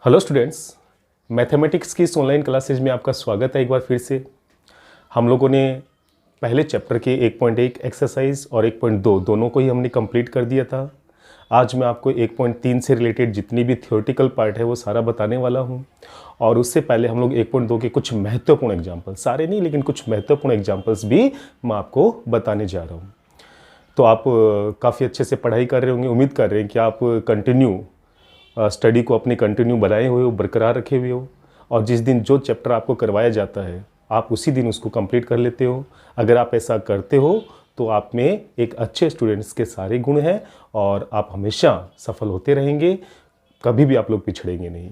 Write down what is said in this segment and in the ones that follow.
Hello students, mathematics की इस online classes में आपका स्वागत है। एक बार फिर से हम लोगों ने पहले चैप्टर के 1.1 एक्सरसाइज और 1.2 दोनों को ही हमने कंप्लीट कर दिया था। आज मैं आपको 1.3 से रिलेटेड जितनी भी थियोरेटिकल पार्ट है वो सारा बताने वाला हूँ। और उससे पहले हम लोग 1.2 के कुछ महत्वपूर्ण एग्जाम्पल, सारे नहीं लेकिन कुछ महत्वपूर्ण एग्जाम्पल्स भी मैं आपको बताने जा रहा हूँ। तो आप काफ़ी अच्छे से पढ़ाई कर रहे होंगे, उम्मीद कर रहे हैं कि आप कंटिन्यू स्टडी को अपने कंटिन्यू बनाए हुए हो, बरकरार रखे हुए हो, और जिस दिन जो चैप्टर आपको करवाया जाता है आप उसी दिन उसको कंप्लीट कर लेते हो। अगर आप ऐसा करते हो तो आप में एक अच्छे स्टूडेंट्स के सारे गुण हैं और आप हमेशा सफल होते रहेंगे, कभी भी आप लोग पिछड़ेंगे नहीं।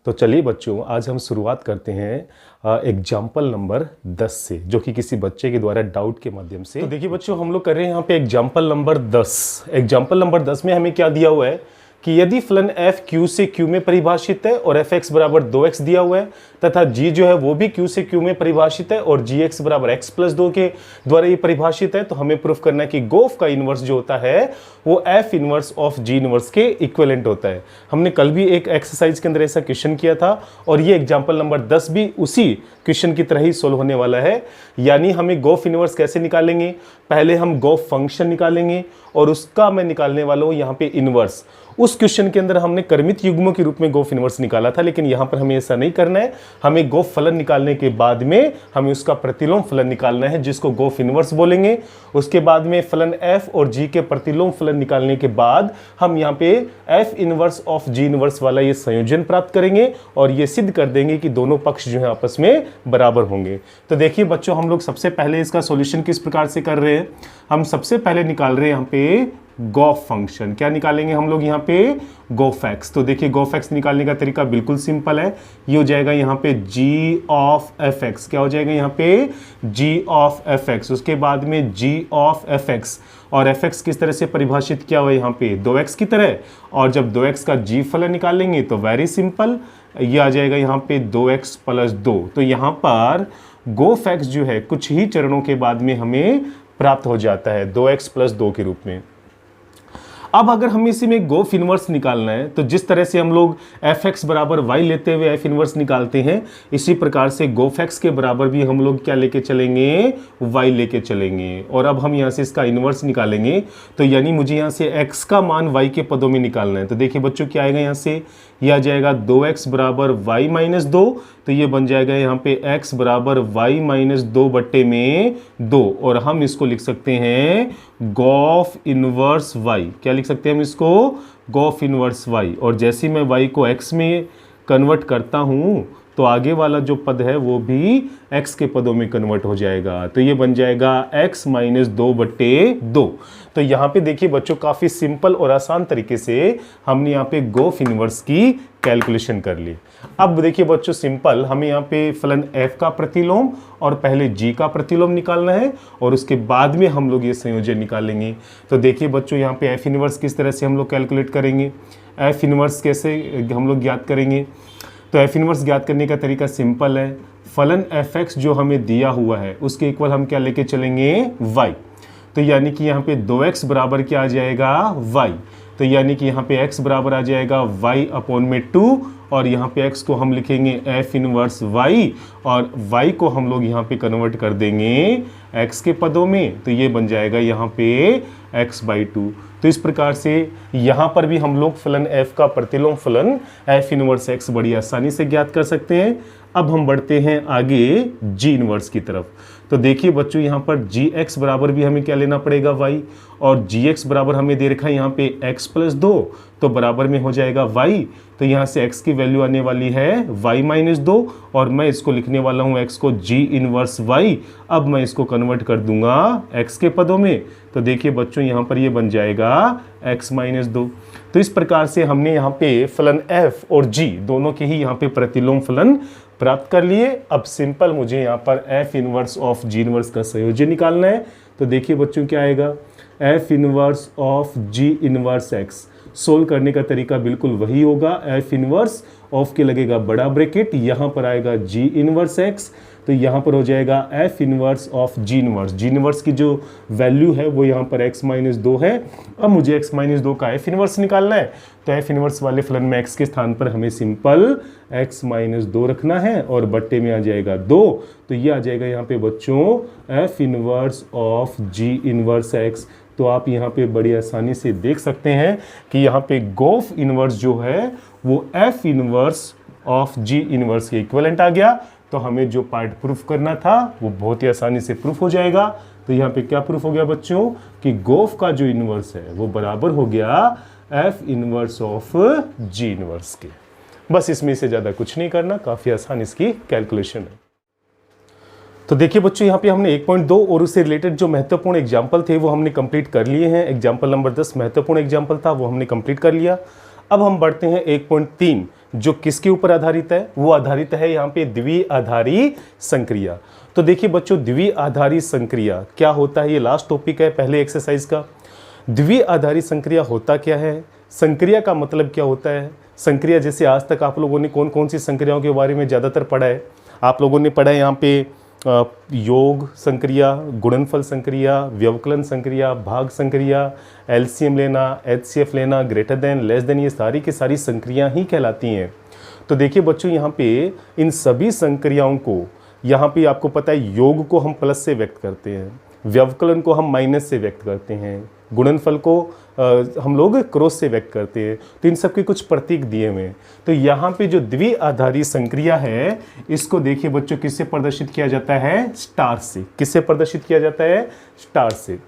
तो चलिए बच्चों, आज हम शुरुआत करते हैं एग्जाम्पल नंबर 10 से, जो कि किसी बच्चे के द्वारा डाउट के माध्यम से। तो देखिए बच्चों, हम लोग कर रहे हैं यहाँ पे एग्जाम्पल नंबर 10। एग्जाम्पल नंबर 10 में हमें क्या दिया हुआ है कि यदि फलन f q से q में परिभाषित है और fx बराबर 2x दिया हुआ है, तथा g जो है वो भी q से q में परिभाषित है और gx बराबर x प्लस 2 के द्वारा ये परिभाषित है, तो हमें प्रूफ करना है कि गोफ का इनवर्स जो होता है वो f inverse of g inverse के इक्विवेलेंट होता है। हमने कल भी एक एक्सरसाइज के अंदर ऐसा क्वेश्चन किया था और ये एग्जाम्पल नंबर 10 भी उसी क्वेश्चन की तरह ही सोल्व होने वाला है। यानी हमें गोफ इनवर्स कैसे निकालेंगे, पहले हम गोफ फंक्शन निकालेंगे और उसका मैं निकालने वाला हूं यहाँ पे इनवर्स। उस क्वेश्चन के अंदर हमने क्रमित युग्मों के रूप में गोफ इनवर्स निकाला था, लेकिन यहाँ पर हमें ऐसा नहीं करना है। हमें गोफ फलन निकालने के बाद में हमें उसका प्रतिलोम फलन निकालना है, जिसको गोफ इनवर्स बोलेंगे। उसके बाद में फलन f और g के प्रतिलोम फलन निकालने के बाद हम यहाँ पे f inverse of g inverse वाला ये संयोजन प्राप्त करेंगे और ये सिद्ध कर देंगे कि दोनों पक्ष जो है आपस में बराबर होंगे। तो देखिए बच्चों, हम लोग सबसे पहले इसका सॉल्यूशन किस प्रकार से कर रहे हैं। हम सबसे पहले निकाल रहे हैं यहाँ पे गोफ फंक्शन। क्या निकालेंगे हम लोग यहाँ पे? गोफ एक्स। तो देखिए गोफ एक्स निकालने का तरीका बिल्कुल सिंपल है। ये हो जाएगा यहाँ पे g ऑफ एफ एक्स। क्या हो जाएगा यहाँ पे? g of F x. उसके बाद में g ऑफ एफ एक्स, और एफ एक्स किस तरह से परिभाषित किया हुआ है यहाँ पे? 2x की तरह। और जब 2x का g फलन निकालेंगे तो वेरी सिंपल, ये आ जाएगा यहाँ पे 2x प्लस 2। तो यहाँ पर गोफ एक्स जो है कुछ ही चरणों के बाद में हमें प्राप्त हो जाता है 2x प्लस 2 के रूप में। अब अगर हमें इसी में गोफ इनवर्स निकालना है तो जिस तरह से हम लोग एफ एक्स बराबर वाई लेते हुए एफ इनवर्स निकालते हैं, इसी प्रकार से गोफ एक्स के बराबर भी हम लोग क्या लेके चलेंगे? वाई लेके चलेंगे। और अब हम यहाँ से इसका इनवर्स निकालेंगे, तो यानी मुझे यहाँ से एक्स का मान वाई के पदों में निकालना है। तो देखिए बच्चों, क्या आएगा यहाँ से? यह आ जाएगा 2x बराबर वाई माइनस 2। तो ये बन जाएगा यहाँ पे x बराबर वाई माइनस 2 बट्टे में 2, और हम इसको लिख सकते हैं गोफ इनवर्स y। क्या लिख सकते हैं हम इसको? गोफ इनवर्स y। और जैसे ही मैं y को x में कन्वर्ट करता हूँ तो आगे वाला जो पद है वो भी x के पदों में कन्वर्ट हो जाएगा। तो ये बन जाएगा x माइनस 2 बट्टे 2। तो यहाँ पे देखिए बच्चों, काफ़ी सिंपल और आसान तरीके से हमने यहाँ पे गोफ इनवर्स की कैलकुलेशन कर ली। अब देखिए बच्चों, सिंपल हमें यहाँ पे फलन f का प्रतिलोम और पहले g का प्रतिलोम निकालना है और उसके बाद में हम लोग ये संयोजन निकालेंगे। तो देखिए बच्चों, यहाँ पे f इनवर्स किस तरह से हम लोग कैलकुलेट करेंगे, f इनवर्स कैसे हम लोग ज्ञात करेंगे। तो f इनवर्स ज्ञात करने का तरीका सिंपल है। फलन fx जो हमें दिया हुआ है उसके इक्वल हम क्या लेके चलेंगे? y। तो यानी कि यहाँ पे 2x बराबर क्या आ जाएगा? y। तो यानी कि यहाँ पे x बराबर आ जाएगा y अपॉन में 2, और यहाँ पे x को हम लिखेंगे f इनवर्स y, और y को हम लोग यहाँ पे कन्वर्ट कर देंगे x के पदों में। तो ये बन जाएगा यहाँ पे x/2। तो इस प्रकार से यहाँ पर भी हम लोग फलन f का प्रतिलोम फलन f इनवर्स x बड़ी आसानी से ज्ञात कर सकते हैं। अब हम बढ़ते हैं आगे g इनवर्स की तरफ। तो देखिए बच्चों, यहाँ पर gx बराबर भी हमें क्या लेना पड़ेगा? y। और gx बराबर हमें दे रखा है यहाँ पे x प्लस 2, तो बराबर में हो जाएगा y। तो यहाँ से x की वैल्यू आने वाली है y माइनस 2, और मैं इसको लिखने वाला हूँ x को g इनवर्स y। अब मैं इसको कन्वर्ट कर दूंगा x के पदों में। तो देखिए बच्चों, यहाँ पर ये बन जाएगा x माइनस 2। तो इस प्रकार से हमने यहाँ पे फलन f और g दोनों के ही यहाँ पे प्रतिलोम फलन प्राप्त कर लिए। अब सिंपल मुझे यहाँ पर f inverse of g inverse का संयोजन निकालना है। तो देखिए बच्चों, क्या आएगा? f inverse of g inverse x। Solve करने का तरीका बिल्कुल वही होगा, f इनवर्स ऑफ के लगेगा बड़ा ब्रैकेट, यहाँ पर आएगा जी इनवर्स एक्स, तो यहाँ पर हो जाएगा F inverse of ji inverse. Ji inverse की जो वैल्यू है वो यहाँ पर x-2 है। अब मुझे x-2 का एफ इनवर्स निकालना है, तो एफ इनवर्स वाले फलन में x के स्थान पर हमें सिंपल x-2 रखना है और बट्टे में आ जाएगा 2, तो ये आ जाएगा यहाँ पे बच्चों F inverse of ji inverse x। तो आप यहाँ पे बड़ी आसानी से देख सकते हैं कि यहाँ पे गोफ इनवर्स जो है वो F inverse of ji inverse के इक्विवेलेंट आ गया। तो हमें जो पार्ट प्रूफ करना था वो बहुत ही आसानी से प्रूफ हो जाएगा। तो यहाँ पे क्या प्रूफ हो गया बच्चों कि गोफ का जो इनवर्स है वो बराबर हो गया F inverse of ji inverse के। बस इसमें से ज़्यादा कुछ नहीं करना, काफ़ी आसान इसकी कैलकुलेशन है। तो देखिए बच्चों यहाँ पे हमने 1.2 और उससे रिलेटेड जो महत्वपूर्ण एग्जाम्पल थे वो हमने कंप्लीट कर लिए हैं। एग्जाम्पल नंबर 10 महत्वपूर्ण एग्जाम्पल था, वो हमने कंप्लीट कर लिया। अब हम बढ़ते हैं 1.3 जो किसके ऊपर आधारित है, वो आधारित है यहाँ पे द्विआधारी संक्रिया। तो देखिए बच्चों द्विआधारी संक्रिया क्या होता है, ये लास्ट टॉपिक है पहले एक्सरसाइज का। द्विआधारी संक्रिया होता क्या है, संक्रिया का मतलब क्या होता है। संक्रिया जैसे आज तक आप लोगों ने कौन कौन सी संक्रियाओं के बारे में ज़्यादातर पढ़ा है, आप लोगों ने पढ़ा है यहाँ पे योग संक्रिया, गुणनफल संक्रिया, व्यवकलन संक्रिया, भाग संक्रिया, एलसीएम लेना, एचसीएफ लेना, ग्रेटर देन, लेस देन, ये सारी की सारी संक्रियां ही कहलाती हैं। तो देखिए बच्चों यहाँ पे इन सभी संक्रियाओं को, यहाँ पे आपको पता है योग को हम प्लस से व्यक्त करते हैं, व्यवकलन को हम माइनस से व्यक्त करते हैं, गुणनफल को हम लोग क्रॉस से व्यक्त करते हैं। तो इन सब के कुछ प्रतीक दिए हुए हैं। तो यहाँ पे जो द्विआधारी संक्रिया है इसको देखिए बच्चों किससे प्रदर्शित किया जाता है, स्टार से। किससे प्रदर्शित किया जाता है, स्टार से।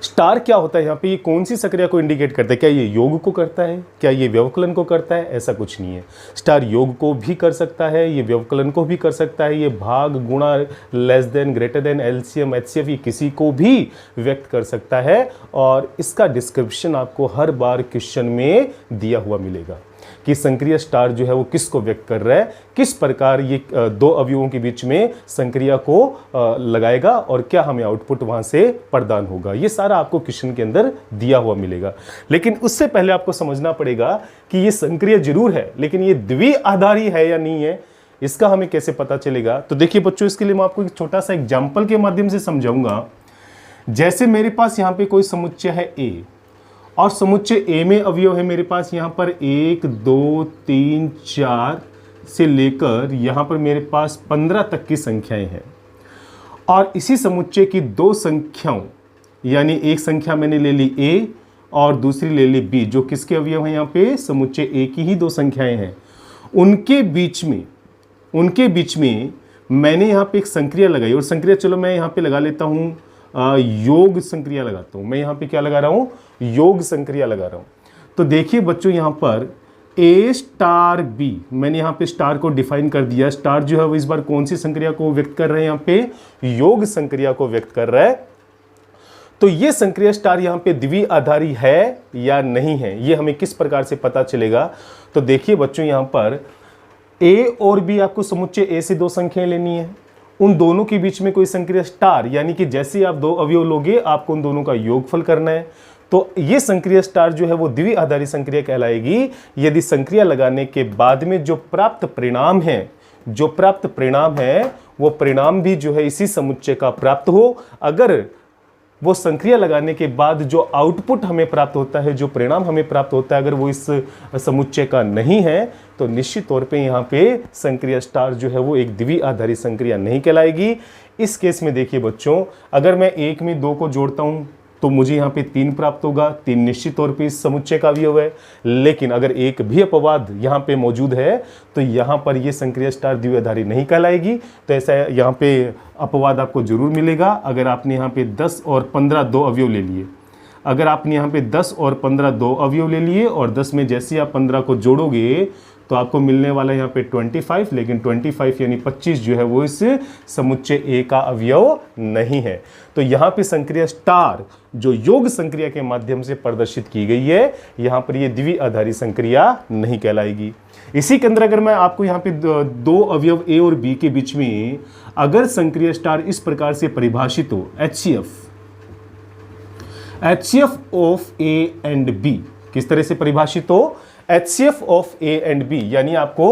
स्टार क्या होता है यहाँ पे, ये कौन सी संक्रिया को इंडिकेट करता है, क्या ये योग को करता है, क्या ये व्यवकलन को करता है, ऐसा कुछ नहीं है। स्टार योग को भी कर सकता है, ये व्यवकलन को भी कर सकता है, ये भाग, गुणा, less than, greater than, LCM, HCF, ये किसी को भी व्यक्त कर सकता है। और इसका डिस्क्रिप्शन आपको हर बार क्वेश्चन में दिया हुआ मिलेगा कि संक्रिया स्टार जो है वो किसको व्यक्त कर रहा है, किस प्रकार ये दो अवयवों के बीच में संक्रिया को लगाएगा और क्या हमें आउटपुट वहां से प्रदान होगा। ये सारा आपको क्वेश्चन के अंदर दिया हुआ मिलेगा। लेकिन उससे पहले आपको समझना पड़ेगा कि ये संक्रिया जरूर है, लेकिन ये द्विआधारी है या नहीं है, इसका हमें कैसे पता चलेगा। तो देखिए बच्चों इसके लिए मैं आपको एक छोटा सा एग्जाम्पल के माध्यम से समझाऊंगा। जैसे मेरे पास यहाँ पे कोई समुच्चय है ए, और समुच्चय ए में अवयव है मेरे पास यहाँ पर 1 2 3 4 से लेकर यहाँ पर मेरे पास 15 तक की संख्याएं हैं। और इसी समुच्चय की दो संख्याओं, यानी एक संख्या मैंने ले ली ए और दूसरी ले ली बी, जो किसके अवयव हैं यहाँ पे, समुच्चय ए की ही दो संख्याएं हैं। उनके बीच में मैंने यहाँ पे एक संक्रिया लगाई, और संक्रिया चलो मैं यहाँ पे लगा लेता हूँ योग संक्रिया लगाता हूं। मैं यहां पे क्या लगा रहा हूं, योग संक्रिया लगा रहा हूं। तो देखिए बच्चों यहां पर ए स्टार बी, मैंने यहां पे स्टार को डिफाइन कर दिया। स्टार जो है वो इस बार कौन सी संक्रिया को व्यक्त कर रहे हैं, यहां पे योग संक्रिया को व्यक्त कर रहा है। तो ये संक्रिया स्टार यहां पे द्विआधारी है या नहीं है, ये हमें किस प्रकार से पता चलेगा। तो देखिए बच्चों यहां पर ए और बी, आपको समुच्चय ए से दो संख्याएं लेनी है, उन दोनों के बीच में कोई संक्रिया स्टार, यानी कि जैसे आप दो अवयव लोगे आपको उन दोनों का योगफल करना है। तो ये संक्रिया स्टार जो है वो द्विआधारी संक्रिया कहलाएगी यदि संक्रिया लगाने के बाद में जो प्राप्त परिणाम है वो परिणाम भी जो है इसी समुच्चय का प्राप्त हो। अगर वो संक्रिया लगाने के बाद जो आउटपुट हमें प्राप्त होता है, जो परिणाम हमें प्राप्त होता है, अगर वो इस समुच्चय का नहीं है तो निश्चित तौर पे यहाँ पे संक्रिया स्टार जो है वो एक द्विआधारी संक्रिया नहीं कहलाएगी। इस केस में देखिए बच्चों, अगर मैं 1 में 2 को जोड़ता हूँ तो मुझे यहाँ पे 3 प्राप्त होगा। 3 निश्चित तौर पे इस समुच्चय का अवयव है। लेकिन अगर एक भी अपवाद यहाँ पे मौजूद है तो यहाँ पर ये संक्रिया स्टार द्विआधारी नहीं कहलाएगी। तो ऐसा यहाँ पे अपवाद आपको जरूर मिलेगा। अगर आपने यहाँ पे 10 और 15 दो अवयव ले लिए, अगर आपने यहाँ पे 10 और 15 दो अवयव ले लिए और 10 में जैसे आप 15 को जोड़ोगे तो आपको मिलने वाला यहाँ पे 25, लेकिन 25 यानी 25 जो है वो इस समुच्चय ए का अवयव नहीं है। तो यहाँ पे संक्रिया स्टार जो योग संक्रिया के माध्यम से प्रदर्शित की गई है, यहाँ पर ये द्विआधारी संक्रिया नहीं कहलाएगी। इसी के अंदर अगर मैं आपको यहाँ पे दो अवयव ए और बी के बीच में अगर संक्रिया स्टार इस प्रकार से परिभाषित हो, HCF of A and B, किस तरह से परिभाषित हो, HCF of A and B, यानी आपको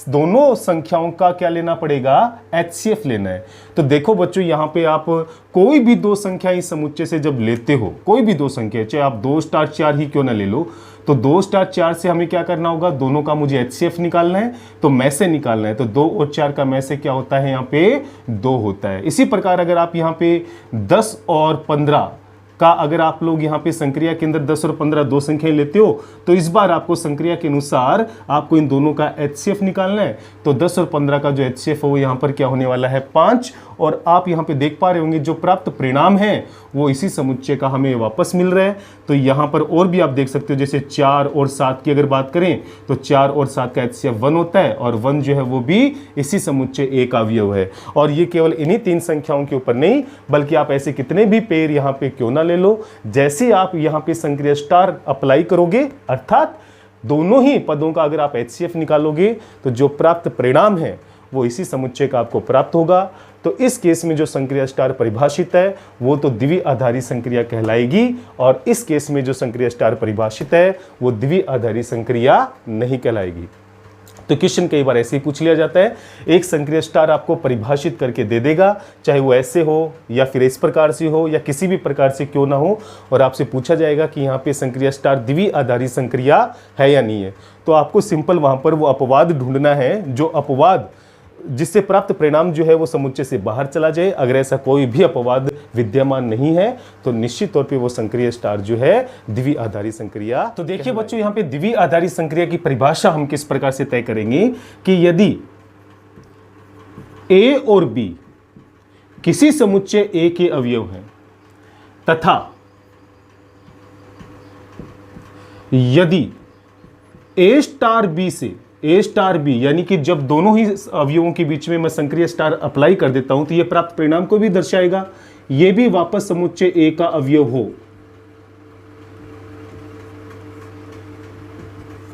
दोनों संख्याओं का क्या लेना पड़ेगा, HCF लेना है। तो देखो बच्चों यहां पे आप कोई भी दो संख्या इस समुच्चय से जब लेते हो, कोई भी दो संख्या, चाहे आप 2 स्टार 4 ही क्यों ना ले लो, तो 2 स्टार 4 से हमें क्या करना होगा, दोनों का मुझे HCF निकालना है, तो मैं से निकालना है। तो 2 और 4 का मैं से क्या होता है, यहाँ पे 2 होता है। इसी प्रकार अगर आप यहाँ पे 10 और 15 का अगर आप लोग यहाँ पे संक्रिया के अंदर 10 और 15 दो संख्याएं लेते हो, तो इस बार आपको संक्रिया के अनुसार आपको इन दोनों का HCF निकालना है। तो 10 और 15 का जो HCF है वो यहाँ पर क्या होने वाला है, 5। और आप यहाँ पे देख पा रहे होंगे जो प्राप्त परिणाम है वो इसी समुच्चय का हमें वापस मिल रहा है। तो यहाँ पर और भी आप देख सकते हो, जैसे 4 और 7 की अगर बात करें तो 4 और 7 का HCF 1 होता है, और 1 जो है वो भी इसी समुच्चय A का अवयव है। और ये केवल इन्हीं 3 संख्याओं के ऊपर नहीं, बल्कि आप ऐसे कितने भी पेयर यहाँ पे क्यों ना ले लो, जैसे आप यहाँ पे संक्रिया स्टार अप्लाई करोगे, अर्थात दोनों ही पदों का अगर आप HCF निकालोगे, तो जो प्राप्त परिणाम है वो इसी समुच्चय का आपको प्राप्त होगा। तो इस केस में जो संक्रिया स्टार परिभाषित है वो तो द्विवीय आधारी संक्रिया कहलाएगी, और इस केस में जो संक्रिया स्टार परिभाषित है वो द्विवीय आधारी संक्रिया नहीं कहलाएगी। तो क्वेश्चन कई बार ऐसे ही पूछ लिया जाता है, एक संक्रिया स्टार आपको परिभाषित करके दे देगा, चाहे वो ऐसे हो या फिर इस प्रकार से हो या किसी भी प्रकार से क्यों ना हो, और आपसे पूछा जाएगा कि यहाँ पे संक्रिया स्टार द्विवीय आधारी संक्रिया है या नहीं है। तो आपको सिंपल वहां पर वो अपवाद ढूंढना है, जो अपवाद जिससे प्राप्त परिणाम जो है वो समुच्चय से बाहर चला जाए। अगर ऐसा कोई भी अपवाद विद्यमान नहीं है तो निश्चित तौर पे वो संक्रिया स्टार जो है द्विवीय आधारी संक्रिया। तो देखिए बच्चों यहाँ पे द्विवीय आधारी संक्रिया की परिभाषा हम किस प्रकार से तय करेंगे कि यदि A और B किसी समुच्चय A के अवयव हैं, तथा यदि A स्टार B से A स्टार B, यानी कि जब दोनों ही अवयवों के बीच में मैं संक्रिया स्टार अप्लाई कर देता हूं तो यह प्राप्त परिणाम को भी दर्शाएगा, यह भी वापस समुच्चय A का अवयव हो,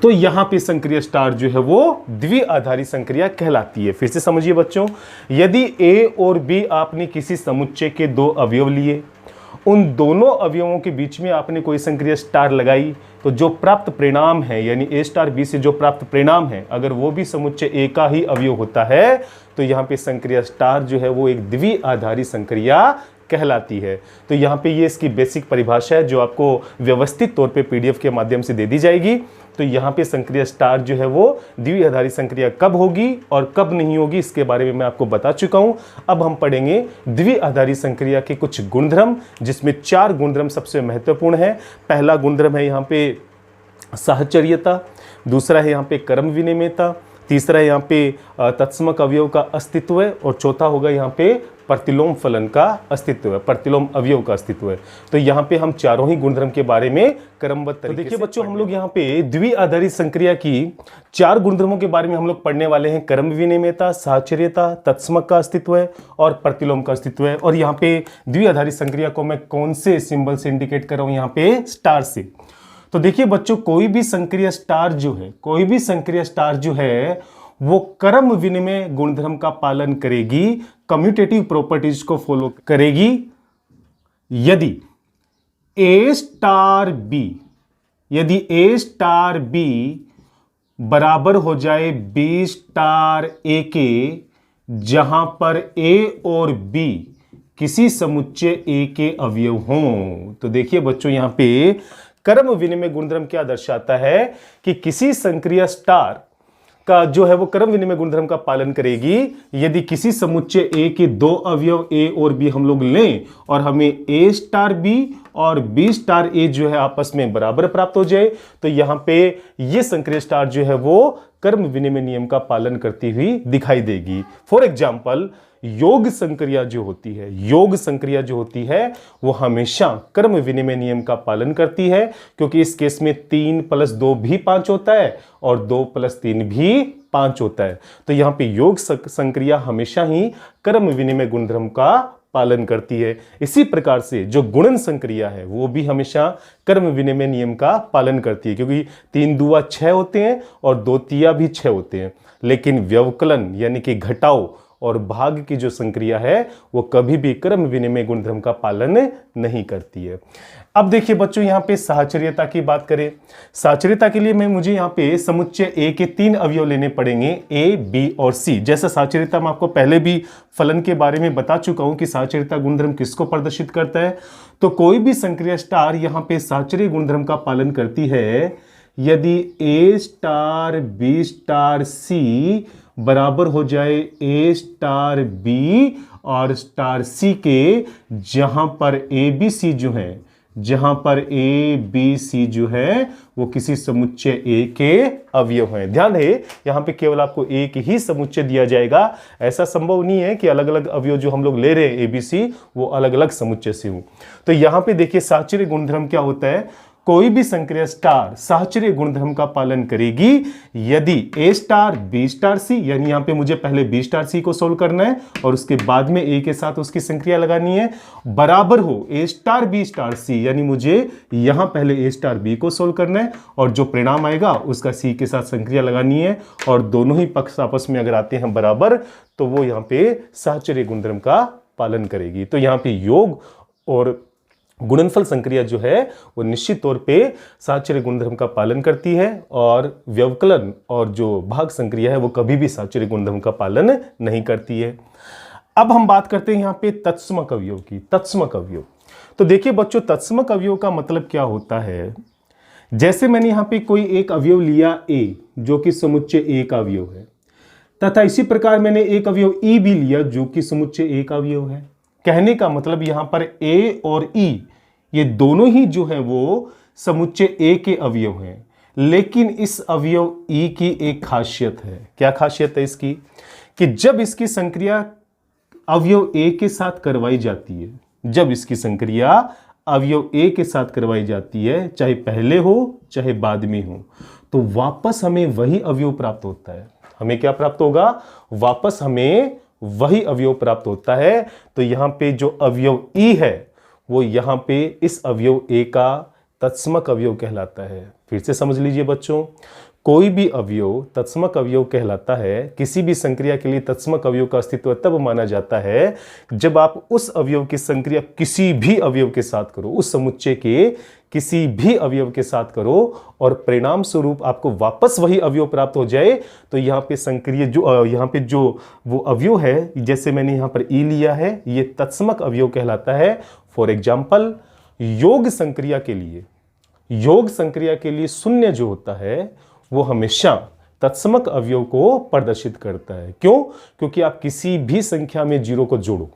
तो यहां पे संक्रिया स्टार जो है वो द्विवीय आधारी संक्रिया कहलाती है। फिर से समझिए बच्चों, यदि A और B आपने किसी समुच्चय के दो अवयव लिए, उन दोनों अवयवों के बीच में आपने कोई संक्रिया स्टार लगाई, तो जो प्राप्त परिणाम है यानी A स्टार B से जो प्राप्त परिणाम है अगर वो भी समुच्चय A का ही अवयव होता है, तो यहाँ पे संक्रिया स्टार जो है वो एक द्विवीय आधारी संक्रिया कहलाती है। तो यहाँ पे ये इसकी बेसिक परिभाषा है जो आपको व्यवस्थित तौर पे PDF के माध्यम से दे दी जाएगी। तो यहाँ पे संक्रिया स्टार जो है वो द्विवीय आधारी संक्रिया कब होगी और कब नहीं होगी इसके बारे में मैं आपको बता चुका हूँ। अब हम पढ़ेंगे द्विवीय आधारी संक्रिया के कुछ गुणधर्म, जिसमें 4 गुणधर्म सबसे महत्वपूर्ण है। पहला गुणधर्म है यहाँ पे साहचर्यता, दूसरा है यहाँ पे क्रम विनिमयता, तीसरा है यहाँ पे तत्समक अवयव का अस्तित्व है, और चौथा होगा यहाँ पे प्रतिलोम फलन का अस्तित्व है, प्रतिलोम अवयव का अस्तित्व है। तो यहाँ पे हम चारों ही गुणधर्म के बारे में क्रमबद्ध तरीके से देखिए बच्चों, हम लोग यहाँ पे द्विवीय आधारित संक्रिया की 4 गुणधर्मों के बारे में हम लोग पढ़ने वाले हैं। क्रम विनिमयता, साहचर्यता, तत्समक का अस्तित्व है और प्रतिलोम का अस्तित्व है। और यहाँ पे द्विवीय आधारित संक्रिया को मैं कौन से सिंबल से इंडिकेट कर रहा हूँ, यहाँ पे स्टार से। तो देखिए बच्चों, कोई भी संक्रिया स्टार जो है वो क्रम विनिमय गुणधर्म का पालन करेगी, कम्यूटेटिव प्रॉपर्टीज को फॉलो करेगी, यदि A स्टार B बराबर हो जाए B स्टार A के, जहां पर A और B किसी समुच्चय A के अवयव हों। तो देखिए बच्चों, यहां पे क्रम विनिमय गुणधर्म क्या दर्शाता है कि किसी संक्रिया स्टार का जो है वो क्रम विनिमय गुणधर्म का पालन करेगी यदि किसी समुच्चय A के दो अवयव A और B हम लोग लें और हमें A स्टार B और B स्टार A जो है आपस में बराबर प्राप्त हो जाए, तो यहां पे ये संक्रिया स्टार जो है वो क्रम विनिमय नियम का पालन करती हुई दिखाई देगी। फॉर एग्जाम्पल, योग संक्रिया जो होती है वो हमेशा क्रम विनिमय नियम का पालन करती है, क्योंकि इस केस में 3 + 2 भी 5 होता है और 2 + 3 भी 5 होता है। तो यहां पे योग संक्रिया हमेशा ही क्रम विनिमय गुणधर्म का पालन करती है। इसी प्रकार से जो गुणन संक्रिया है वो भी हमेशा क्रम विनिमय नियम का पालन करती है, क्योंकि 3 दूआ 6 होते हैं और 2 तिया भी 6 होते हैं। लेकिन व्यवकलन यानी कि घटाओ और भाग की जो संक्रिया है वो कभी भी क्रम विनिमय गुणधर्म का पालन नहीं करती है। अब देखिए बच्चों, यहाँ पे साहचर्यता की बात करें। साहचर्यता के लिए मुझे यहाँ पे समुच्चय ए के 3 अवयव लेने पड़ेंगे, ए, बी और सी। जैसा साहचर्यता मैं आपको पहले भी फलन के बारे में बता चुका हूं कि साहचर्यता गुणधर्म किसको प्रदर्शित करता है। तो कोई भी संक्रिया स्टार यहाँ पे साहचर्य गुणधर्म का पालन करती है यदि ए स्टार बी स्टार सी बराबर हो जाए ए स्टार बी और स्टार सी के, जहां पर ए बी सी जो है, जहां पर ए बी सी जो है वो किसी समुच्चय ए के अवयव हैं। ध्यान रहे, यहां पे केवल आपको एक ही समुच्चय दिया जाएगा। ऐसा संभव नहीं है कि अलग अलग अवयव जो हम लोग ले रहे हैं ए बी सी वो अलग अलग समुच्चय से हो। तो यहां पे देखिए साहचर्य गुणधर्म क्या होता है, कोई भी संक्रिया स्टार साहचर्य गुणधर्म का पालन करेगी यदि ए स्टार बी स्टार सी, यानी यहां पे मुझे पहले बी स्टार सी को सोल्व करना है और उसके बाद में ए के साथ उसकी संक्रिया लगानी है, बराबर हो ए स्टार बी स्टार सी, यानी मुझे यहां पहले ए स्टार बी को सोल्व करना है और जो परिणाम आएगा उसका सी के साथ संक्रिया लगानी है, और दोनों ही पक्ष आपस में अगर आते हैं बराबर तो वो यहां पे साहचर्य गुणधर्म का पालन करेगी। तो यहां पे योग और गुणनफल संक्रिया जो है वो निश्चित तौर पे साहचर्य गुणधर्म का पालन करती है, और व्यवकलन और जो भाग संक्रिया है वो कभी भी साहचर्य गुणधर्म का पालन नहीं करती है। अब हम बात करते हैं यहाँ पे तत्समक अवयव की। तत्समक अवयव, तो देखिए बच्चों, तत्समक अवयव का मतलब क्या होता है। जैसे मैंने यहाँ पे कोई एक अवयव लिया ए जो कि समुच्चय ए का अवयव है, तथा इसी प्रकार मैंने एक अवयव ई भी लिया जो कि समुच्चय ए का अवयव है। कहने का मतलब यहां पर ए और ई ये दोनों ही जो है वो समुच्चय ए के अवयव हैं, लेकिन इस अवयव ई की एक खासियत है। क्या खासियत है इसकी, कि जब इसकी संक्रिया अवयव ए के साथ करवाई जाती है, जब इसकी संक्रिया अवयव ए के साथ करवाई जाती है, चाहे पहले हो चाहे बाद में हो, तो वापस हमें वही अवयव प्राप्त होता है। हमें क्या प्राप्त होगा, वापस हमें वही अवयव प्राप्त होता है। तो यहां पे जो अवयव ई है वो यहां पे इस अवयव ए का तत्समक अवयव कहलाता है। फिर से समझ लीजिए बच्चों, कोई भी अवयव तत्समक अवयव कहलाता है। किसी भी संक्रिया के लिए तत्समक अवयव का अस्तित्व तब माना जाता है जब आप उस अवयव की संक्रिया किसी भी अवयव के साथ करो, उस समुच्चय के किसी भी अवयव के साथ करो और परिणाम स्वरूप आपको वापस वही अवयव प्राप्त हो जाए। तो यहाँ पे संक्रिय जो यहाँ पे जो वो अवयव है, जैसे मैंने यहाँ पर ई लिया है, ये तत्समक अवयव कहलाता है। फॉर एग्जाम्पल, योग संक्रिया के लिए शून्य जो होता है वो हमेशा तत्समक अवयव को प्रदर्शित करता है। क्यों? क्योंकि आप किसी भी संख्या में जीरो को जोड़ो,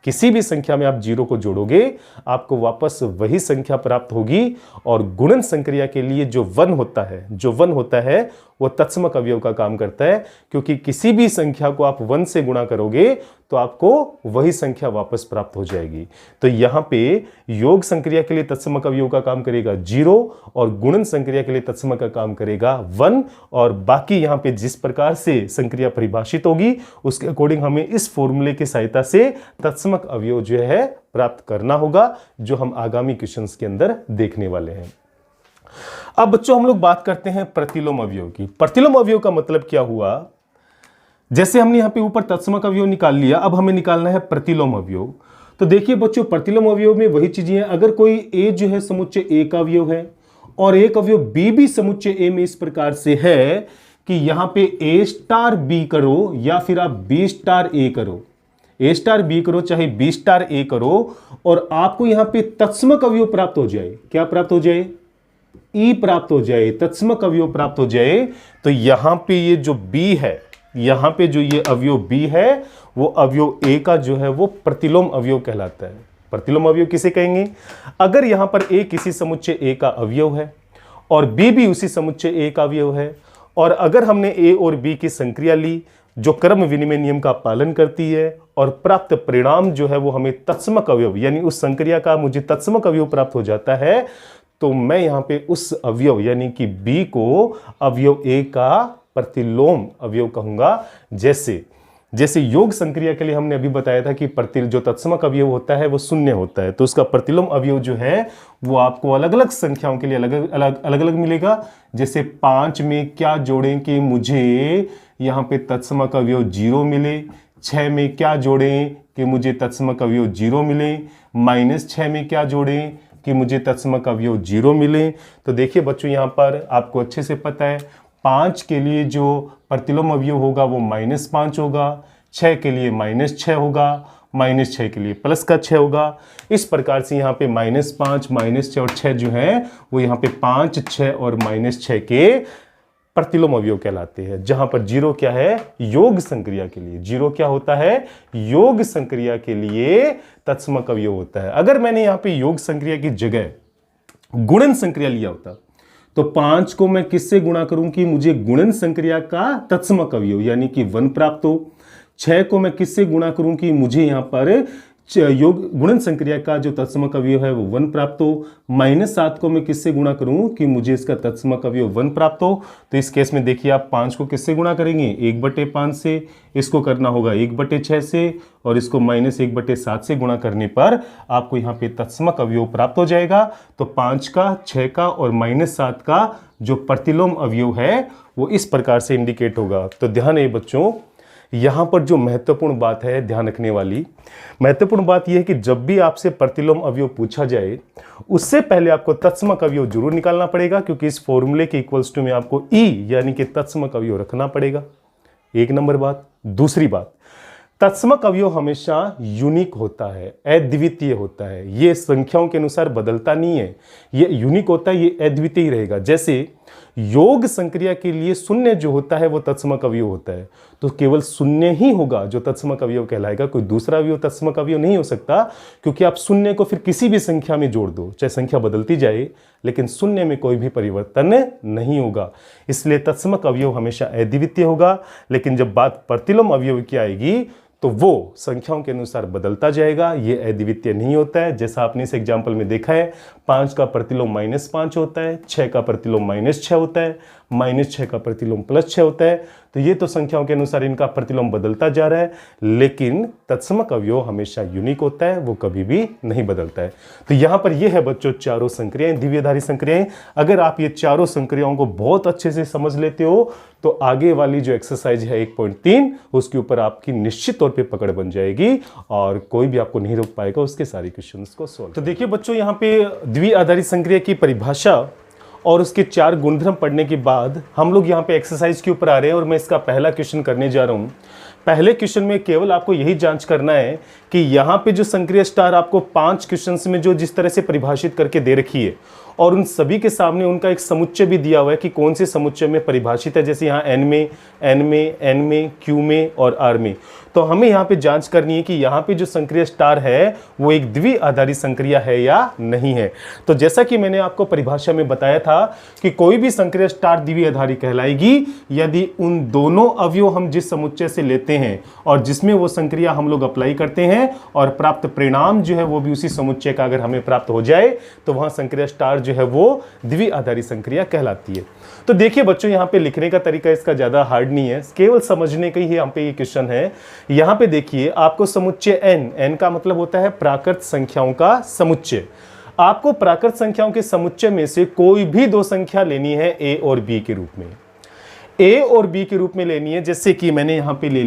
किसी भी संख्या में आप जीरो को जोड़ोगे आपको वापस वही संख्या प्राप्त होगी। और गुणन संक्रिया के लिए जो वन होता है वो तत्समक अवयव का काम करता है, क्योंकि किसी भी संख्या को आप 1 से गुणा करोगे तो आपको वही संख्या वापस प्राप्त हो जाएगी। तो यहां पे योग संक्रिया के लिए तत्समक अवयव का काम करेगा 0 और गुणन संक्रिया के लिए तत्समक का काम करेगा 1। और बाकी यहां पे जिस प्रकार से संक्रिया परिभाषित होगी उसके अकॉर्डिंग हमें इस फॉर्मूले की सहायता से तत्समक अवयव जो है प्राप्त करना होगा, जो हम आगामी क्वेश्चंस के अंदर देखने वाले हैं। अब बच्चों हम लोग बात करते हैं प्रतिलोम अवयव की। प्रतिलोम अवयव का मतलब क्या हुआ, जैसे हमने यहां पे ऊपर तत्समक अवयव निकाल लिया, अब हमें निकालना है प्रतिलोम अवयव। तो देखिए बच्चों, प्रतिलोम अवयव में वही चीजें हैं। अगर कोई ए जो है समुच्चय ए का अवयव है और एक अवयव बी भी समुच्चय ए में इस प्रकार से है कि यहां पे ए स्टार बी करो या फिर आप बी स्टार ए करो, ए स्टार बी करो चाहे बी स्टार ए करो, और आपको यहां पे तत्समक अवयव प्राप्त हो जाए। क्या प्राप्त हो जाए? ई प्राप्त हो जाए, तत्समक अवयव प्राप्त हो जाए। तो यहां पे ये जो बी है, यहां पे जो ये अवयव बी है वो अवयव ए का जो है वो प्रतिलोम अवयव कहलाता है। प्रतिलोम अवयव किसे कहेंगे? अगर यहां पर ए किसी समुच्चय ए का अवयव है और बी भी उसी समुच्चय ए का अवयव है, और अगर हमने ए और बी की संक्रिया ली जो क्रम विनिमय नियम का पालन करती है और प्राप्त परिणाम जो है वो हमें तत्समक अवयव यानी उस संक्रिया का मुझे तत्समक अवयव प्राप्त हो जाता है, तो मैं यहां पे उस अवयव यानी कि बी को अवयव ए का प्रतिलोम अवयव कहूंगा। जैसे योग संक्रिया के लिए हमने अभी बताया था कि जो तत्समक अवयव होता है वो शून्य होता है, तो उसका प्रतिलोम अवयव जो है वो आपको अलग अलग संख्याओं के लिए अलग अलग मिलेगा। जैसे 5 में क्या जोड़ें कि मुझे यहाँ पे तत्समक अवयव 0 मिले, 6 में क्या जोड़ें कि मुझे तत्समक अवयव 0 मिले, -6 में क्या जोड़ें कि मुझे तत्समक अवयव 0 मिले। तो देखिए बच्चों यहाँ पर आपको अच्छे से पता है 5 के लिए जो प्रतिलोम अवयव होगा वो -5 होगा, 6 के लिए -6 होगा, -6 के लिए प्लस का 6 होगा। इस प्रकार से यहाँ पे -5, -6 और 6 जो है वो यहाँ पे 5, 6 और -6 के प्रतिलोम अवयव कहलाते हैं, जहां पर 0 क्या है, योग संक्रिया के लिए। 0 क्या होता है, योग संक्रिया के लिए तत्समक अवयव होता है। अगर मैंने यहाँ पे योग संक्रिया की जगह गुणन संक्रिया लिया होता तो 5 को मैं किससे गुणा करूं कि मुझे गुणन संक्रिया का तत्समक अवयव यानी कि 1 प्राप्त हो। 6 को मैं किससे गुणा करूं कि मुझे यहां पर योग गुणन संक्रिया का जो तत्समक अवयव है वो 1 प्राप्त हो। -7 को मैं किससे गुणा करूं कि मुझे इसका तत्समक अवयव 1 प्राप्त हो। तो इस केस में देखिए आप 5 को किससे गुणा करेंगे, 1/5 से, इसको करना होगा 1/6 से और इसको -1/7 से गुणा करने पर आपको यहाँ पे तत्समक अवयव प्राप्त हो जाएगा। तो 5 का, 6 का और -7 का जो प्रतिलोम अवयव है वो इस प्रकार से इंडिकेट होगा। तो ध्यान है बच्चों, यहां पर जो महत्वपूर्ण बात है ध्यान रखने वाली महत्वपूर्ण बात यह है कि जब भी आपसे प्रतिलोम अवयव पूछा जाए उससे पहले आपको तत्समक अवयव जरूर निकालना पड़ेगा, क्योंकि इस फॉर्मूले के इक्वल्स टू में आपको ई यानी कि तत्समक अवयव रखना पड़ेगा। एक नंबर बात। दूसरी बात, तत्समक अवयव हमेशा यूनिक होता है, अद्वितीय होता है। ये संख्याओं के अनुसार बदलता नहीं है, ये यूनिक होता है, ये अद्वितीय ही रहेगा। जैसे योग संक्रिया के लिए शून्य जो होता है वो तत्समक अवयव होता है, तो केवल शून्य ही होगा जो तत्समक अवयव कहलाएगा, कोई दूसरा अवयव तत्समक अवयव नहीं हो सकता, क्योंकि आप शून्य को फिर किसी भी संख्या में जोड़ दो, चाहे संख्या बदलती जाए, लेकिन शून्य में कोई भी परिवर्तन नहीं होगा। इसलिए तत्समक अवयव हमेशा अद्वितीय होगा। लेकिन जब बात प्रतिलोम अवयव की आएगी तो वो संख्याओं के अनुसार बदलता जाएगा, ये अद्वितीय नहीं होता है। जैसा आपने इस एग्जाम्पल में देखा है, 5 का प्रतिलोम -5 होता है, 6 का प्रतिलोम -6 होता है, -6 का प्रतिलोम +6 होता है। तो ये तो संख्याओं के अनुसार इनका प्रतिलोम बदलता जा रहा है, लेकिन तत्समक अवयव हमेशा यूनिक होता है, वो कभी भी नहीं बदलता है। तो यहां पर ये है बच्चों चारों संक्रियाएं, द्विआधारी संक्रियाएं। अगर आप ये चारों संक्रियाओं को बहुत अच्छे से समझ लेते हो तो आगे वाली जो एक्सरसाइज है 1.3 उसके ऊपर आपकी निश्चित तौर पे पकड़ बन जाएगी और कोई भी आपको नहीं रोक पाएगा उसके सारे क्वेश्चंस को सोल्व। तो देखिए बच्चों, यहाँ पे द्विआधारी संक्रिया की परिभाषा और उसके 4 गुणधर्म पढ़ने के बाद हम लोग यहाँ पे एक्सरसाइज के ऊपर आ रहे हैं और मैं इसका पहला क्वेश्चन करने जा रहा हूँ। पहले क्वेश्चन में केवल आपको यही जांच करना है कि यहाँ पे जो संक्रिया स्टार आपको 5 क्वेश्चंस में जो जिस तरह से परिभाषित करके दे रखी है और उन सभी के सामने उनका एक समुच्चय भी दिया हुआ है कि कौन से समुच्चय में परिभाषित है। जैसे यहाँ n में, n में, n में, q में और r में। तो हमें यहाँ पे जांच करनी है कि यहाँ पे जो संक्रिया स्टार है वो एक द्विआधारी संक्रिया है या नहीं है। तो जैसा कि मैंने आपको परिभाषा में बताया था कि कोई भी संक्रिया स्टार द्विआधारी कहलाएगी यदि उन दोनों अवयव हम जिस समुच्चय से लेते हैं और जिसमें वो संक्रिया हम लोग अप्लाई करते हैं और प्राप्त परिणाम जो है वो भी उसी समुच्चय का अगर हमें प्राप्त हो जाए तो वहां संक्रिया स्टार जो है वो द्विआधारी संक्रिया कहलाती है। तो देखिए बच्चों, यहाँ पे लिखने का तरीका इसका ज्यादा हार्ड नहीं है, केवल समझने का ही यहाँ पे ये क्वेश्चन है। यहाँ पे देखिए आपको समुच्चय n का मतलब होता है प्राकृत संख्याओं का समुच्चय। आपको प्राकृत संख्याओं के समुच्चय में से कोई भी 2 संख्या लेनी है a और b के रूप में, a और b के रूप में लेनी है। जैसे कि मैंने यहाँ पे ले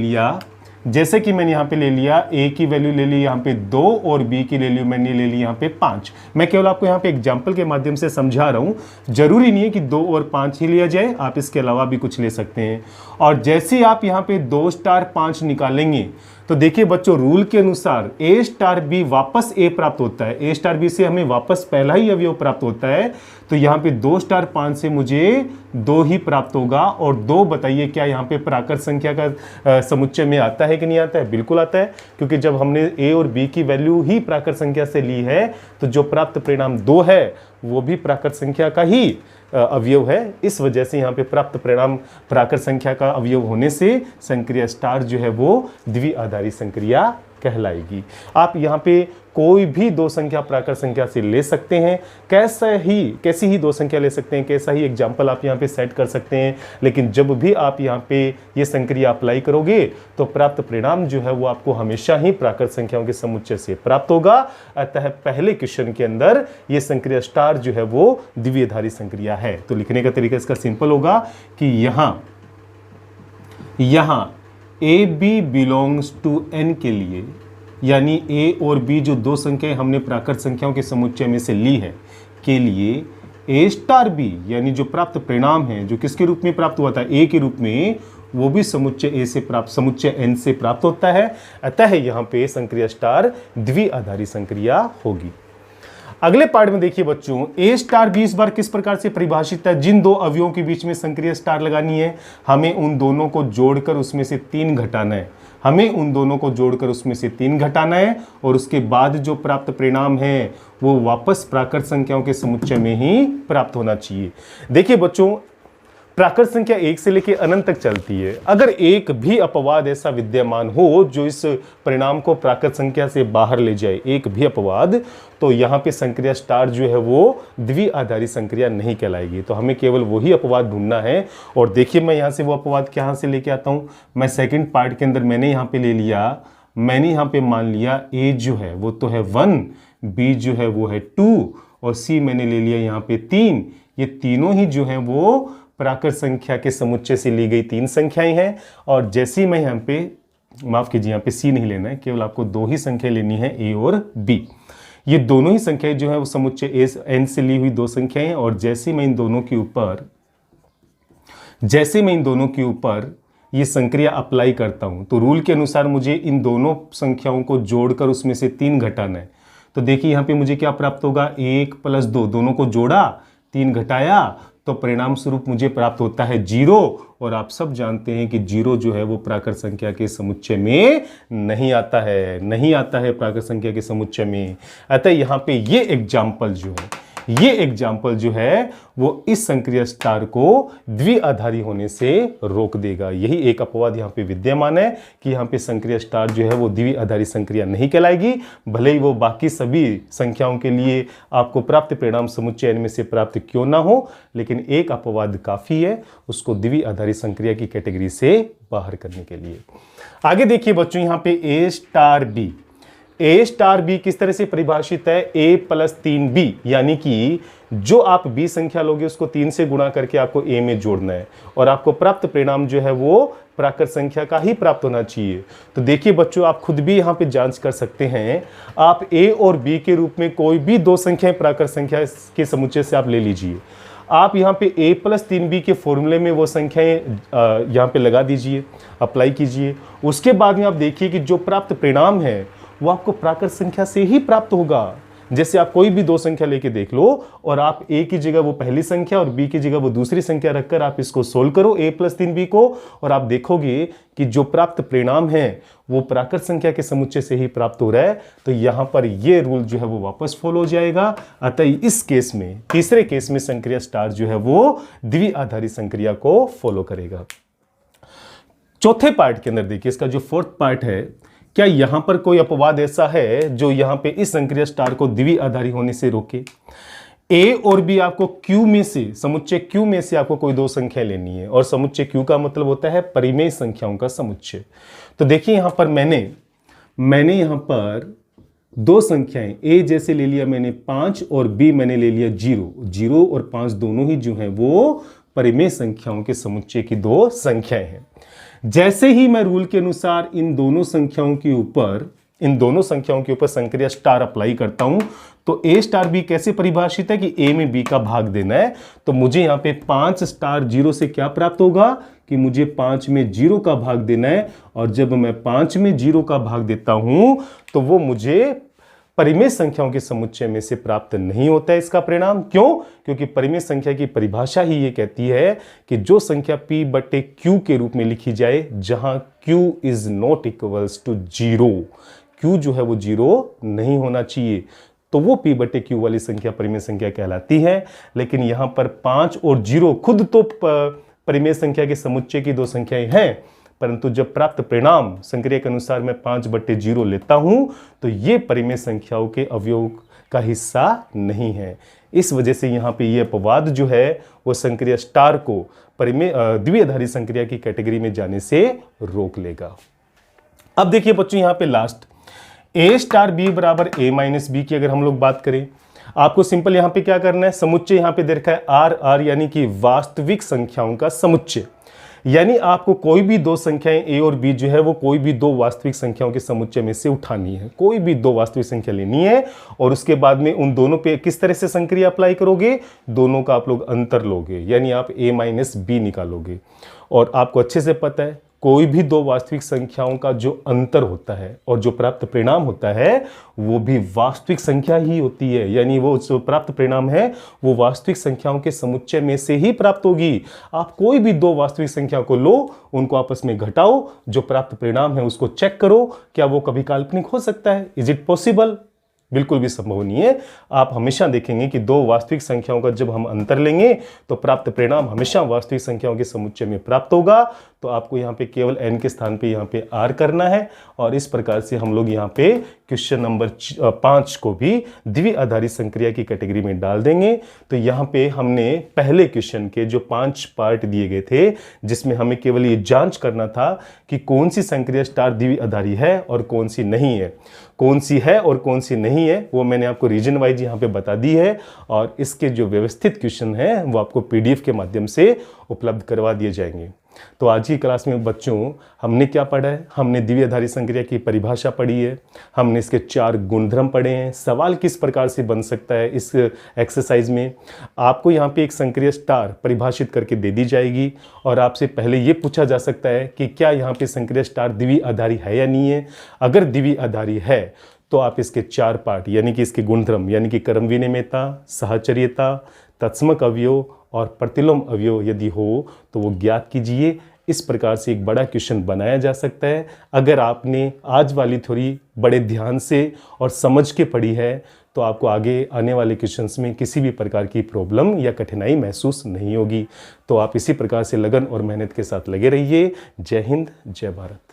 लिया a की वैल्यू ले ली यहाँ पे 2 और b की वैल्यू मैंने ले ली यहाँ पे 5। मैं केवल आपको यहाँ पे एग्जांपल के माध्यम से समझा रहा हूँ, जरूरी नहीं है कि 2 और 5 ही लिया जाए, आप इसके अलावा भी कुछ ले सकते हैं। और जैसे ही आप यहाँ पे 2 स्टार 5 निकालेंगे तो देखिए बच्चों, रूल के अनुसार a स्टार b वापस a प्राप्त होता है, a स्टार b से हमें वापस पहला ही अवयव प्राप्त होता है। तो यहाँ पे 2 स्टार 5 से मुझे 2 ही प्राप्त होगा। और 2 बताइए क्या यहाँ पे प्राकृत संख्या का समुच्चय में आता है कि नहीं आता है? बिल्कुल आता है, क्योंकि जब हमने a और b की वैल्यू ही प्राकृत संख्या से ली है तो जो प्राप्त परिणाम 2 है वो भी प्राकृत संख्या का ही अवयव है। इस वजह से यहाँ पे प्राप्त परिणाम प्राकृत संख्या का अवयव होने से संक्रिया स्टार जो है वो द्विआधारी संक्रिया कहलाएगी। आप यहाँ पे कोई भी 2 संख्या प्राकृत संख्या से ले सकते हैं, कैसी ही 2 संख्या ले सकते हैं, कैसा ही एग्जाम्पल आप यहाँ पे सेट कर सकते हैं। लेकिन जब भी आप यहाँ पे ये संक्रिया अप्लाई करोगे तो प्राप्त परिणाम जो है वो आपको हमेशा ही प्राकृत संख्याओं के समुच्चय से प्राप्त होगा। अतः पहले क्वेश्चन के अंदर ये संक्रिया स्टार जो है वो द्विआधारी संक्रिया है। तो लिखने का तरीका इसका सिंपल होगा कि यहाँ A B belongs to N के लिए, यानी ए और बी जो दो संख्याएं हमने प्राकृत संख्याओं के समुच्चय में से ली है के लिए ए स्टार बी यानी जो प्राप्त परिणाम है जो किसके रूप में प्राप्त हुआ था, ए के रूप में, वो भी समुच्चय ए से प्राप्त, समुच्चय एन से प्राप्त होता है। अतः यहाँ पे संक्रिया स्टार द्विआधारी संक्रिया होगी। अगले पार्ट में देखिए बच्चों, ए स्टार बी इस बार किस प्रकार से परिभाषित है। जिन दो अवयवों के बीच में संक्रिया स्टार लगानी है, हमें उन दोनों को जोड़कर उसमें से 3 घटाना है। हमें उन दोनों को जोड़कर उसमें से 3 घटाना है और उसके बाद जो प्राप्त परिणाम है वो वापस प्राकृत संख्याओं के समुच्चय में ही प्राप्त होना चाहिए। देखिए बच्चों, प्राकृत संख्या 1 से लेकर अनंत तक चलती है। अगर एक भी अपवाद ऐसा विद्यमान हो जो इस परिणाम को प्राकृत संख्या से बाहर ले जाए, एक भी अपवाद, तो यहाँ पे संक्रिया स्टार जो है वो द्विआधारी संक्रिया नहीं कहलाएगी। तो हमें केवल वही अपवाद ढूंढना है। और देखिए मैं यहाँ से वो अपवाद कहाँ से लेके आता हूँ। मैं सेकंड पार्ट के अंदर मैंने यहाँ पे ले लिया, मैंने यहाँ पे मान लिया ए जो है वो तो है 1, बी जो है वो है 2 और सी मैंने ले लिया यहाँ पे 3। ये तीनों ही जो है वो प्राकृत संख्या के समुच्चय से ली गई 3 संख्याएं हैं। और जैसे ही मैं यहाँ पे, माफ कीजिए, यहाँ पे सी नहीं लेना है, केवल आपको 2 ही संख्या लेनी है, ए और बी। ये दोनों ही संख्याएं जो है वो समुच्चय ए एन से ली हुई 2 संख्याएं हैं। और जैसे मैं इन दोनों के ऊपर ये संक्रिया अप्लाई करता हूं तो रूल के अनुसार मुझे इन दोनों संख्याओं को जोड़कर उसमें से 3 घटाना है। तो देखिए यहाँ पे मुझे क्या प्राप्त होगा, 1 + 2, दोनों को जोड़ा, 3 घटाया, तो परिणाम स्वरूप मुझे प्राप्त होता है 0। और आप सब जानते हैं कि 0 जो है वो प्राकृत संख्या के समुच्चय में नहीं आता है प्राकृत संख्या के समुच्चय में। अतः यहाँ पे ये एग्जाम्पल जो है वो इस संक्रिया स्टार को द्विआधारी होने से रोक देगा। यही एक अपवाद यहाँ पे विद्यमान है कि यहाँ पे संक्रिया स्टार जो है वो द्विआधारी संक्रिया नहीं कहलाएगी, भले ही वो बाकी सभी संख्याओं के लिए आपको प्राप्त परिणाम समुच्चय में से प्राप्त क्यों ना हो, लेकिन एक अपवाद काफी है उसको द्विआधारी संक्रिया की कैटेगरी से बाहर करने के लिए। आगे देखिए बच्चों, यहाँ पे ए स्टार बी किस तरह से परिभाषित है, a + 3b, यानी कि जो आप b संख्या लोगे उसको 3 से गुणा करके आपको a में जोड़ना है और आपको प्राप्त परिणाम जो है वो प्राकृत संख्या का ही प्राप्त होना चाहिए। तो देखिए बच्चों, आप खुद भी यहाँ पे जांच कर सकते हैं। आप a और b के रूप में कोई भी 2 संख्याएं प्राकृत संख्या के समुच्चय से आप ले लीजिए। आप यहाँ पे a + 3b के फॉर्मूले में वो संख्याएं यहाँ पे लगा दीजिए, अप्लाई कीजिए। उसके बाद में आप देखिए कि जो प्राप्त परिणाम है वो आपको प्राकृत संख्या से ही प्राप्त होगा। जैसे आप कोई भी 2 संख्या लेके देख लो और आप a की जगह वो पहली संख्या और b की जगह वो दूसरी संख्या रखकर आप इसको सोल्व करो a + 3b को, और आप देखोगे कि जो प्राप्त परिणाम है वो प्राकृत संख्या के समुच्चय से ही प्राप्त हो रहा है। तो यहां पर ये रूल जो है वो वापस फॉलो हो जाएगा। अतः इस केस में, तीसरे केस में संक्रिया स्टार जो है वो द्विआधारी संक्रिया को फॉलो करेगा। चौथे पार्ट के अंदर देखिए, इसका जो 4th पार्ट है, क्या यहां पर कोई अपवाद ऐसा है जो यहां पे इस संक्रिया स्टार को द्विआधारी होने से रोके। ए और बी आपको क्यू में से, समुच्चय क्यू में से आपको कोई 2 संख्या लेनी है और समुच्चय क्यू का मतलब होता है परिमेय संख्याओं का समुच्चय। तो देखिए यहां पर मैंने यहां पर 2 संख्याएं ए जैसे ले लिया मैंने 5 और बी मैंने ले लिया 0 और 5 दोनों ही जो है वो परिमेय संख्याओं के समुच्चय की 2 संख्याएं हैं। जैसे ही मैं रूल के अनुसार इन दोनों संख्याओं के ऊपर संक्रिया स्टार अप्लाई करता हूं तो ए स्टार बी कैसे परिभाषित है कि ए में बी का भाग देना है। तो मुझे यहां पे 5 स्टार 0 से क्या प्राप्त होगा कि मुझे 5 में 0 का भाग देना है। और जब मैं 5 में 0 का भाग देता हूं तो वो मुझे परिमेय संख्याओं के समुच्चय में से प्राप्त नहीं होता है। इसका परिणाम क्यों? क्योंकि परिमेय संख्या की परिभाषा ही ये कहती है कि जो संख्या p/q के रूप में लिखी जाए जहां q is not equals to 0, q जो है वो 0 नहीं होना चाहिए, तो वो p/q वाली संख्या परिमेय संख्या कहलाती है। लेकिन यहां पर 5 और 0 खुद तो परिमेय संख्या के समुच्चय की 2 संख्याएं हैं, परंतु जब प्राप्त परिणाम संक्रिया के अनुसार मैं 5/0 लेता हूं तो ये परिमेय संख्याओं के अवयव का हिस्सा नहीं है। इस वजह से यहाँ पे ये अपवाद जो है वो संक्रिया स्टार को परिमेय द्विआधारी संक्रिया की कैटेगरी में जाने से रोक लेगा। अब देखिए बच्चों, यहाँ पे लास्ट a स्टार b बराबर a - b की अगर हम लोग बात करें, आपको सिंपल यहाँ पे क्या करना है, समुच्चय यहाँ पे दे रखा है r यानी कि वास्तविक संख्याओं का समुच्चय। यानी आपको कोई भी दो संख्याएं ए और बी जो है वो कोई भी दो वास्तविक संख्याओं के समुच्चय में से उठानी है, कोई भी दो वास्तविक संख्या लेनी है और उसके बाद में उन दोनों पे किस तरह से संक्रिया अप्लाई करोगे, दोनों का आप लोग अंतर लोगे, यानी आप a माइनस बी निकालोगे। और आपको अच्छे से पता है कोई भी दो वास्तविक संख्याओं का जो अंतर होता है और जो प्राप्त परिणाम होता है वो भी वास्तविक संख्या ही होती है, यानी वो जो प्राप्त परिणाम है वो वास्तविक संख्याओं के समुच्चय में से ही प्राप्त होगी। आप कोई भी दो वास्तविक संख्या को लो, उनको आपस में घटाओ, जो प्राप्त परिणाम है उसको चेक करो, क्या वो कभी काल्पनिक हो सकता है? Is it possible? बिल्कुल भी संभव नहीं है। आप हमेशा देखेंगे कि दो वास्तविक संख्याओं का जब हम अंतर लेंगे तो प्राप्त परिणाम हमेशा वास्तविक संख्याओं के समुच्चय में प्राप्त होगा। तो आपको यहाँ पे केवल n के स्थान पे यहाँ पे r करना है और इस प्रकार से हम लोग यहाँ पे क्वेश्चन नंबर 5 को भी द्वि आधारित संक्रिया की कैटेगरी में डाल देंगे। तो यहाँ पे हमने पहले क्वेश्चन के जो 5 पार्ट दिए गए थे जिसमें हमें केवल ये जांच करना था कि कौन सी संक्रिया स्टार द्वि आधारी है और कौन सी नहीं है, कौन सी है और कौन सी नहीं है, वो मैंने आपको रीजन वाइज यहाँ पे बता दी है। और इसके जो व्यवस्थित क्वेश्चन है वो आपको PDF के माध्यम से उपलब्ध करवा दिए जाएंगे। तो आज की क्लास में बच्चों हमने क्या पढ़ा है? हमने द्वि आधारी संक्रिया की परिभाषा पढ़ी है, हमने इसके 4 गुणधर्म पढ़े हैं, सवाल किस प्रकार से बन सकता है इस एक्सरसाइज में। आपको यहाँ पे एक संक्रिया स्टार परिभाषित करके दे दी जाएगी और आपसे पहले ये पूछा जा सकता है कि क्या यहाँ पे संक्रिया स्टार द्वि आधारी है या नहीं है। अगर द्वि आधारी है तो आप इसके 4 पार्ट यानी कि इसके गुणधर्म यानी कि क्रम विनिमयता, सहचर्यता, तत्समक अवयव और प्रतिलोम अवयव यदि हो तो वो ज्ञात कीजिए। इस प्रकार से एक बड़ा क्वेश्चन बनाया जा सकता है। अगर आपने आज वाली थ्योरी बड़े ध्यान से और समझ के पढ़ी है तो आपको आगे आने वाले क्वेश्चंस में किसी भी प्रकार की प्रॉब्लम या कठिनाई महसूस नहीं होगी। तो आप इसी प्रकार से लगन और मेहनत के साथ लगे रहिए। जय हिंद, जय भारत।